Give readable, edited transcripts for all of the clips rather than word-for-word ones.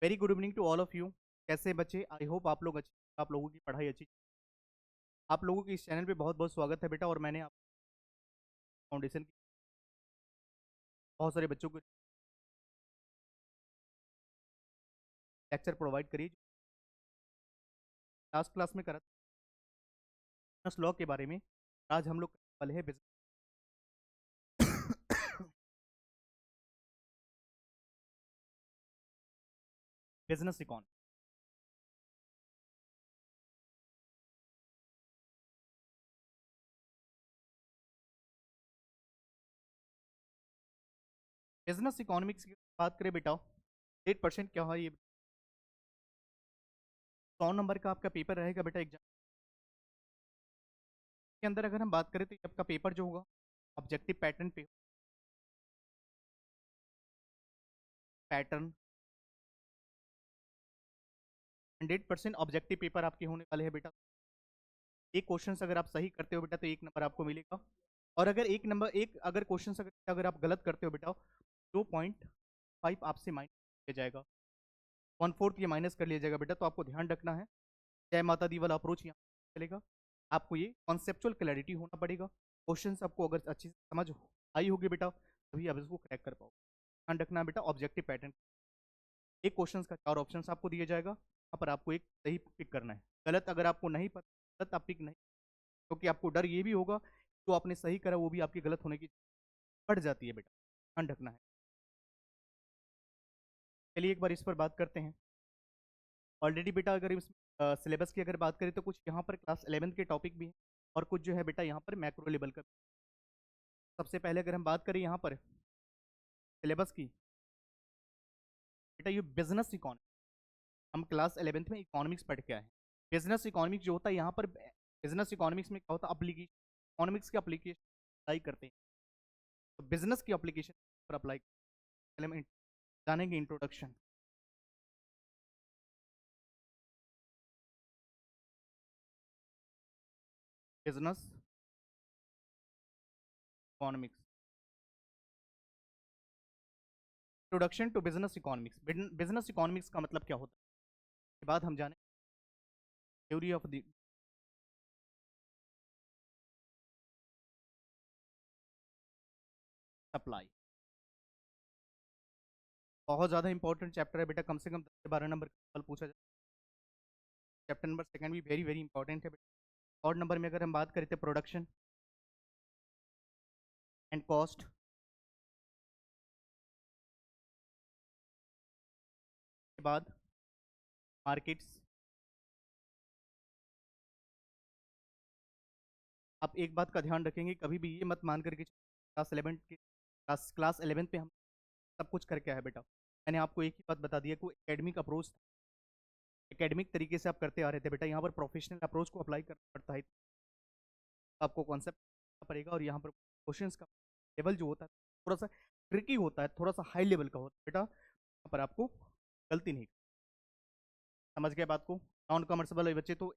Very good evening to all of you. कैसे हैं बच्चे? आई होप आप लोग अच्छे, आप लोगों की पढ़ाई अच्छी। आप लोगों के इस चैनल पे बहुत बहुत स्वागत है बेटा। और मैंने आप फाउंडेशन की बहुत सारे बच्चों को लेक्चर प्रोवाइड करी लास्ट क्लास में करा बिजनेस लॉ के बारे में। आज हम लोग करने वाले हैं बिजनेस इकोनॉमी। बिजनेस इकोनॉमिक्स की बात करें बेटा, 8% क्या है ये? 100 नंबर का आपका पेपर रहेगा बेटा एग्जाम के अंदर। अगर हम बात करें तो ये आपका पेपर जो होगा ऑब्जेक्टिव पैटर्न पे पैटर्न 100% ऑब्जेक्टिव पेपर आपके होने वाले हैं बेटा। एक क्वेश्चन अगर आप सही करते हो बेटा तो 1 नंबर आपको मिलेगा। और अगर अगर क्वेश्चन अगर आप गलत करते हो बेटा 2.5 आपसे माइनस किया जाएगा, 1/4 ये माइनस कर लिया जाएगा बेटा। तो आपको ध्यान रखना है, जय माता दी वाला अप्रोच यहाँ चलेगा। आपको ये कॉन्सेप्चुअल क्लैरिटी होना पड़ेगा। क्वेश्चन आपको अगर अच्छी समझ आई होगी बेटा तभी आप इसको क्रैक कर पाओगे। ध्यान रखना है बेटा, ऑब्जेक्टिव पैटर्न एक क्वेश्चन का 4 ऑप्शन आपको दिया जाएगा, वहाँ पर आपको एक सही पिक करना है। गलत अगर आपको नहीं पता, गलत आप पिक नहीं, क्योंकि आपको डर ये भी होगा जो आपने सही करा वो भी आपकी गलत होने की बढ़ जाती है बेटा। ध्यान रखना है। चलिए एक बार इस पर बात करते हैं। ऑलरेडी बेटा अगर इस सिलेबस की अगर बात करें तो कुछ यहाँ पर क्लास 11 के टॉपिक भी हैं और कुछ जो है बेटा यहाँ पर मैक्रो लेवल का। सबसे पहले अगर हम बात करें यहाँ पर सिलेबस की बेटा, ये बिजनेस इकोनॉमिक्स, हम क्लास 11th में इकोनॉमिक्स पढ़ के आए हैं। बिजनेस इकोनॉमिक्स जो होता है यहाँ पर, बिजनेस इकोनॉमिक्स में क्या होता है, अप्लीकेशन इकोनॉमिक्स की अप्लीकेशन अप्लाई करते हैं। तो बिजनेस की अप्लीकेशन पर अप्लाई पहले हम जानेंगे introduction. Business economics, introduction to business economics. Business economics का मतलब क्या होता है के बाद हम जाने थ्योरी ऑफ द सप्लाई। बहुत ज़्यादा इंपॉर्टेंट चैप्टर है बेटा, कम से कम 10 से 12 नंबर का सवाल पूछा जाए। चैप्टर नंबर सेकंड भी वेरी वेरी इंपॉर्टेंट है बेटा। और नंबर में अगर हम बात करें तो प्रोडक्शन एंड कॉस्ट, के बाद मार्केट्स। आप एक बात का ध्यान रखेंगे, कभी भी ये मत मान करके क्लास 11 पे हम सब कुछ करके आए बेटा। मैंने आपको एक ही बात बता दिया कि एकेडमिक अप्रोच, एकेडमिक तरीके से आप करते आ रहे थे बेटा। यहाँ पर प्रोफेशनल अप्रोच को अप्लाई करना पड़ता है, आपको कॉन्सेप्ट पड़ेगा। और यहाँ पर क्वेश्चन का लेवल जो होता है थोड़ा सा ट्रिकी होता है, थोड़ा सा हाई लेवल का होता है बेटा। यहाँ पर आपको गलती नहीं, समझ गए बात को? नॉन कॉमर्स वाले बच्चे तो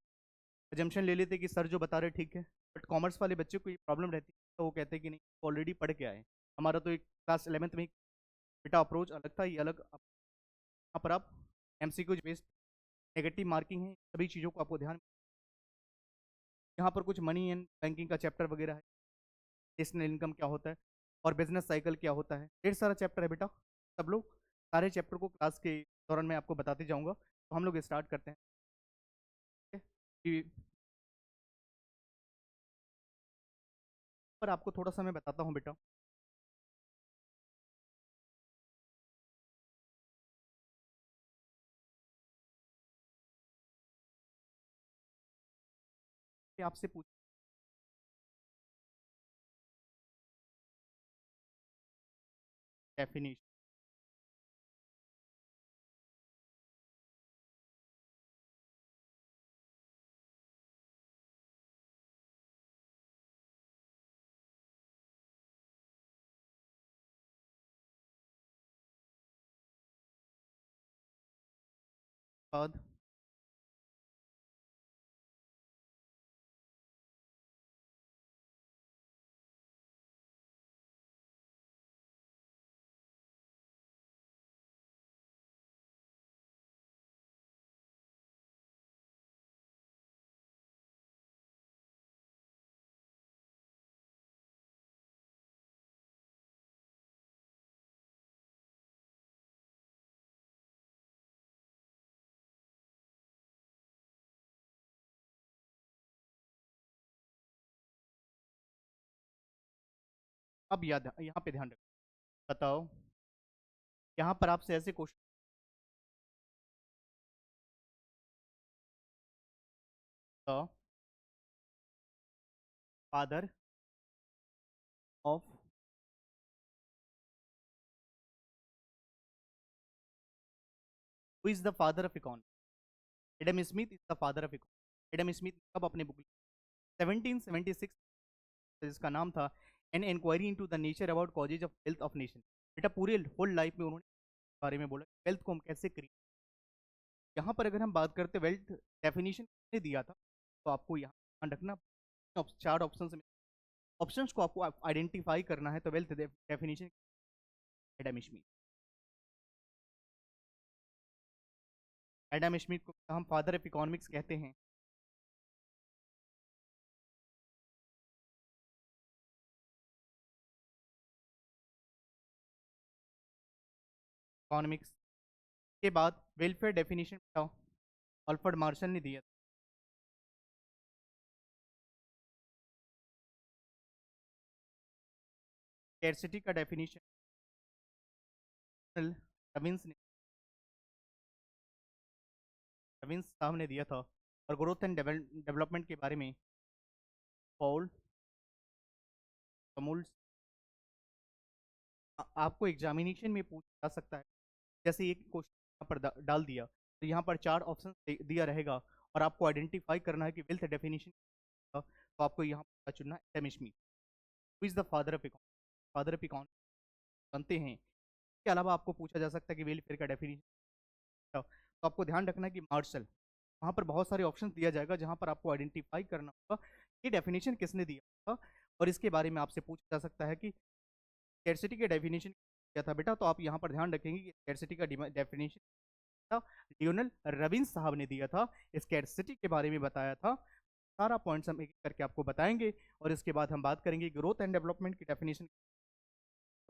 एजम्पशन ले लेते कि सर जो बता रहे ठीक है, बट कॉमर्स वाले बच्चे को ये प्रॉब्लम रहती है तो वो कहते हैं कि नहीं ऑलरेडी पढ़ के आए। हमारा तो एक क्लास 11th में बेटा अप्रोच अलग था, ये अलग। यहाँ पर आप MCQ बेस्ड नेगेटिव मार्किंग है, सभी चीज़ों को आपको ध्यान। यहाँ पर कुछ मनी एंड बैंकिंग का चैप्टर वगैरह है, नेशनल इनकम क्या होता है और बिजनेस साइकिल क्या होता है, ढेर सारा चैप्टर है बेटा। सब लोग सारे चैप्टर को क्लास के दौरान मैं आपको बताते जाऊँगा। तो हम लोग स्टार्ट करते हैं। ठीक है? पर आपको थोड़ा सा मैं बताता हूँ बेटा, कि आपसे पूछ डेफिनेशन। बाद अब याद यहाँ पे ध्यान रखो। बताओ, यहाँ पर आपसे ऐसे question, father of, who is the father of economy? Adam Smith is the father of economy. Adam Smith कब अपने बुक 1776, जिसका नाम था an inquiry into the nature about causes of health of nation. बेटा पूरे होल लाइफ में उन्होंने इस बारे में बोला वेल्थ को हम कैसे क्रिएट। यहाँ पर अगर हम बात करते वेल्थ डेफिनेशन किसने दिया था, तो आपको यहाँ ध्यान रखना, चार ऑप्शन में ऑप्शंस को आपको आइडेंटिफाई करना है। तो wealth definition Adam Smith. Adam Smith को हम फादर ऑफ इकोनॉमिक्स कहते हैं। इकोनॉमिक्स के बाद वेलफेयर डेफिनेशन बताओ, अल्फ्रेड मार्शल ने दिया था। स्कैर्सिटी का डेफिनेशन रविंस ने, रविंस साहब ने दिया था। और ग्रोथ एंड डेवलपमेंट के बारे में पॉल समूल्स। आपको एग्जामिनेशन में पूछा जा सकता है, जैसे एक क्वेश्चन यहाँ पर डाल दिया, तो यहाँ पर चार ऑप्शन दिया रहेगा और आपको आइडेंटिफाई करना है कि वेल्थ डेफिनेशन, तो आपको यहाँ पर चुनना है Adam Smith. Who is the father of economy? Father of economy जानते हैं। इसके अलावा आपको पूछा जा सकता है कि वेलफेयर का डेफिनेशन, तो आपको ध्यान रखना है कि मार्शल, वहाँ पर बहुत सारे ऑप्शन दिया जाएगा जहाँ पर आपको आइडेंटिफाई करना होगा ये डेफिनेशन किसने दिया था। और इसके बारे में आपसे पूछा जा सकता है कि स्कैर्सिटी के डेफिनेशन क्या था बेटा, तो आप यहाँ पर ध्यान रखेंगे कि स्कैर्सिटी का डेफिनेशन था लियोनल रविंस साहब ने दिया था। स्कैर्सिटी के बारे में बताया था। सारा पॉइंट्स हम एक एक करके आपको बताएंगे और इसके बाद हम बात करेंगे ग्रोथ एंड डेवलपमेंट की डेफिनेशन।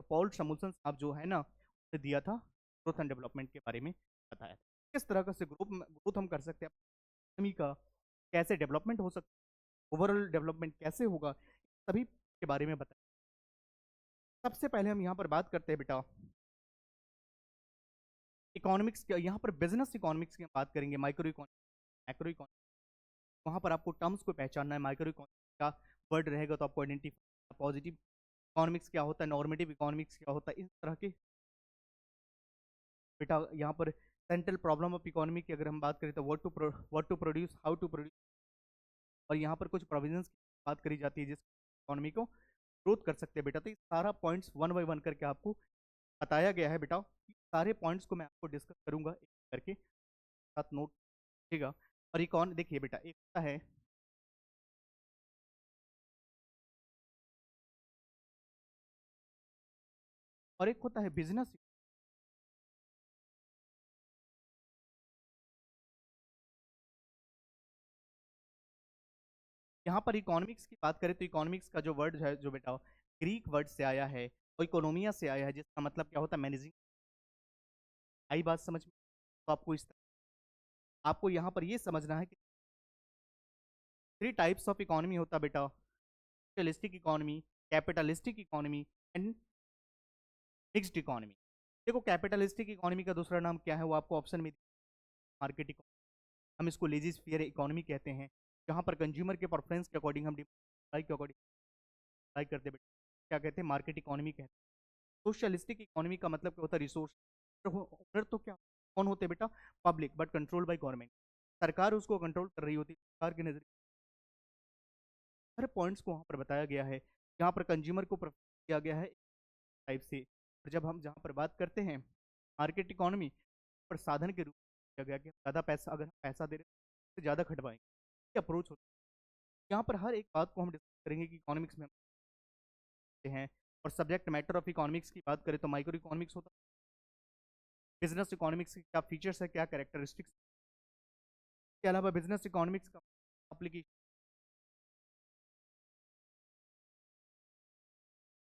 पॉल समूल्सन साहब जो है ना, उसने दिया था, ग्रोथ एंड डेवलपमेंट के बारे में बताया था किस तरह का से ग्रोथ हम कर सकते हैं, इकोनॉमी का कैसे डेवलपमेंट हो सकता है, ओवरऑल डेवलपमेंट कैसे होगा, सभी के बारे में बताया। सबसे पहले हम यहाँ पर बात करते हैं बेटा इकोनॉमिक्स, यहाँ पर बिजनेस इकोनॉमिक्स की बात करेंगे, माइक्रो इकोनॉमिक्स, मैक्रो इकोनॉमिक्स। वहाँ पर आपको टर्म्स को पहचानना है। माइक्रो इकोनॉमिक्स का वर्ड रहेगा तो आपको आइडेंटिफाई, पॉजिटिव इकोनॉमिक्स क्या होता है, नॉर्मेटिव इकोनॉमिक्स क्या होता है, इस तरह के बेटा। यहाँ पर सेंट्रल प्रॉब्लम ऑफ इकोनॉमी की अगर हम बात करें तो what to produce, how to produce, और यहाँ पर कुछ प्रोविजंस की बात करी जाती है जिस इकोनॉमी को ग्रोथ कर सकते हैं बेटा। तो ये सारा पॉइंट्स वन बाई वन करके आपको बताया गया है बेटा। सारे पॉइंट्स को मैं आपको डिस्कस करूंगा एक करके, साथ नोट रखिएगा। और इकॉन देखिए बेटा, एक होता है, और एक होता है बिजनेस। यहाँ पर इकोनॉमिक्स की बात करें तो इकोनॉमिक्स का जो वर्ड है जो बेटा ग्रीक वर्ड से आया है और इकोनोमिया से आया है, जिसका मतलब क्या होता है, मैनेजिंग। आई बात समझ में? तो आपको आपको यहाँ पर ये समझना है कि थ्री टाइप्स ऑफ इकोनॉमी होता है बेटा, socialistic economy, capitalistic economy and mixed economy. देखो कैपिटलिस्टिक इकोनॉमी का दूसरा नाम क्या है, वो आपको ऑप्शन में, मार्केट इकोनॉमी। हम इसको लेजी फेयर इकोनॉमी कहते हैं, जहाँ पर कंज्यूमर के प्रेफरेंस के अकॉर्डिंग हम डिमांड के अकॉर्डिंग अप्लाई करते हैं बेटा, क्या कहते हैं, मार्केट इकोनॉमी कहते हैं। सोशलिस्टिक इकोनॉमी का मतलब क्या होता है, रिसोर्स ओनर तो क्या कौन होते हैं बेटा, public but control by government. सरकार उसको कंट्रोल कर रही होती है, सरकार के नजरिए हर पॉइंट्स को वहाँ पर बताया गया है। यहाँ पर कंज्यूमर को प्रेफर किया गया है टाइप से। और जब हम जहाँ पर बात करते हैं मार्केट इकोनॉमी पर साधन के रूप में किया गया कि ज़्यादा पैसा, अगर हम पैसा दे रहे हैं तो ज़्यादा खटवाएंगे, अप्रोच होता है। यहाँ पर हर एक बात को हम डिस्कस करेंगे कि इकोनॉमिक्स में हम हैं। और सब्जेक्ट मैटर ऑफ इकोनॉमिक्स की बात करें तो माइक्रो इकोनॉमिक्स होता है। बिजनेस इकोनॉमिक्स के क्या फीचर्स है, क्या कैरेक्टरिस्टिक्स, के अलावा बिजनेस इकोनॉमिक्स का application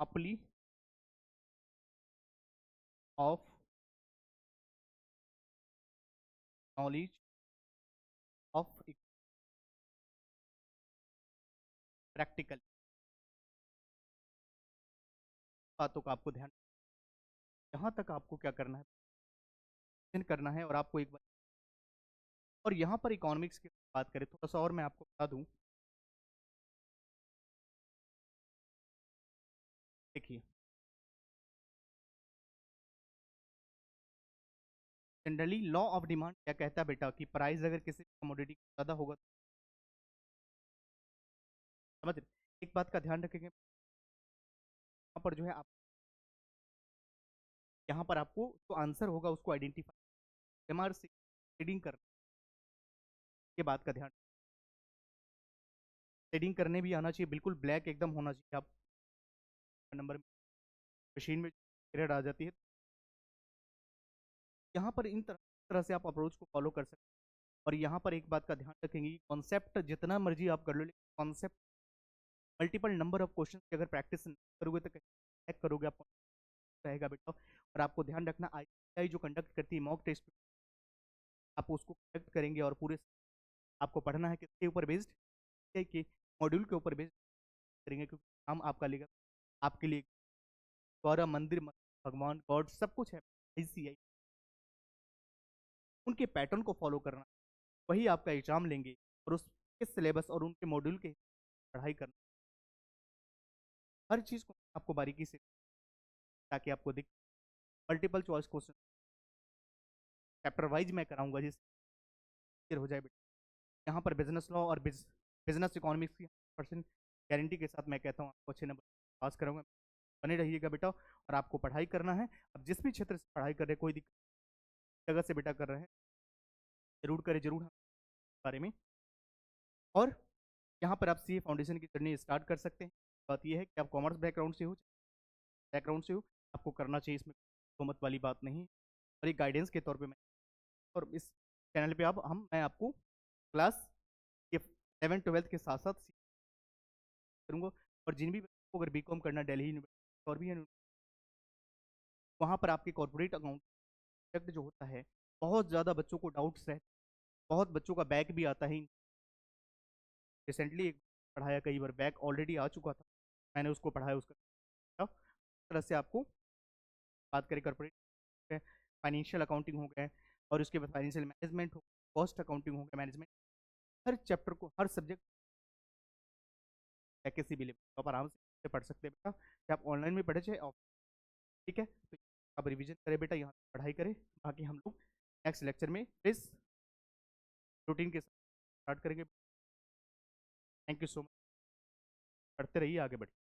apply of knowledge of practical. बातों का आपको ध्यान, यहाँ तक आपको क्या करना है, करना है। और आपको एक बार, और यहाँ पर इकोनॉमिक्स की बात करें थोड़ा सा और मैं आपको बता दूँ, देखिए जनरली लॉ ऑफ डिमांड क्या कहता है बेटा कि प्राइस अगर किसी कमोडिटी ज़्यादा होगा तो, समझ रहे? एक बात का ध्यान रखेंगे यहाँ पर जो है आप, यहाँ पर आपको जो आंसर होगा उसको आइडेंटिफाई एमआर से ट्रेडिंग कर, ये बात का ध्यान, ट्रेडिंग करने भी आना चाहिए, बिल्कुल ब्लैक एकदम होना चाहिए। आप नंबर मशीन में एरर आ जाती है, यहाँ पर इन तरह से आप अप्रोच को फॉलो कर सकते हैं। और यहाँ पर एक बात का ध्यान रखेंगे कि कॉन्सेप्ट जितना मर्जी आप कर लो, लेकिन concept multiple number of question की अगर प्रैक्टिस करोगे तो हैक करोगे आप, रहेगा बेटा। और आपको ध्यान रखना आई जो कंडक्ट करती है मॉक टेस्ट, आप उसको कंडक्ट करेंगे और पूरे आपको पढ़ना है किसके ऊपर बेस्ड, के मॉड्यूल के ऊपर बेस्ड करेंगे, क्योंकि हम आपका लेगा आपके लिए गौरव मंदिर भगवान गॉड सब कुछ है, ICI उनके पैटर्न को फॉलो करना, वही आपका एग्जाम लेंगे और उसके सिलेबस और उनके मॉड्यूल के पढ़ाई करना, हर चीज़ को आपको बारीकी से, ताकि आपको दिख multiple choice question chapter wise मैं कराऊंगा जिससे क्लियर हो जाए बेटा। यहाँ पर बिजनेस लॉ और बिजनेस इकोनॉमिक्स की 100% गारंटी के साथ मैं कहता हूँ आपको अच्छे नंबर पास कराऊंगा, बने रहिएगा बेटा। और आपको पढ़ाई करना है, अब जिस भी क्षेत्र से पढ़ाई कर रहे हैं, कोई दिक्कत जगह से बेटा कर रहे हैं, जरूर करें, जरूर हम बारे में। और यहाँ पर आप CA फाउंडेशन की जर्नी स्टार्ट कर सकते हैं। बात यह है कि आप कॉमर्स बैकग्राउंड से हो, आपको करना चाहिए, इसमें तो मत वाली बात नहीं। और एक गाइडेंस के तौर पे मैं, और इस चैनल पे आप मैं आपको क्लास ये 11th 12th के साथ साथ करूँगा। और जिन भी बच्चों को अगर BCom करना दिल्ली यूनिवर्सिटी और भी है, वहाँ पर आपके कॉर्पोरेट अकाउंट जो होता है, बहुत ज़्यादा बच्चों को डाउट्स रहते, बहुत बच्चों का बैक भी आता है। रिसेंटली एक पढ़ाया, कई बार बैक ऑलरेडी आ चुका था, मैंने उसको पढ़ाया, उसका इस तरह से आपको बात करें कॉर्पोरेट फाइनेंशियल अकाउंटिंग हो गए, और उसके बाद फाइनेंशियल मैनेजमेंट हो, कॉस्ट अकाउंटिंग हो गया, मैनेजमेंट, हर चैप्टर को, हर सब्जेक्ट किसी भी लेवल आप आराम से पढ़ सकते हैं बेटा, चाहे आप ऑनलाइन में पढ़े चाहे ऑफ, ठीक है। तो आप रिवीजन करें बेटा, यहाँ पढ़ाई करें, बाकी हम लोग नेक्स्ट लेक्चर में इस रूटीन के साथ स्टार्ट करेंगे। थैंक यू सो मच, पढ़ते रहिए, आगे बढ़िए।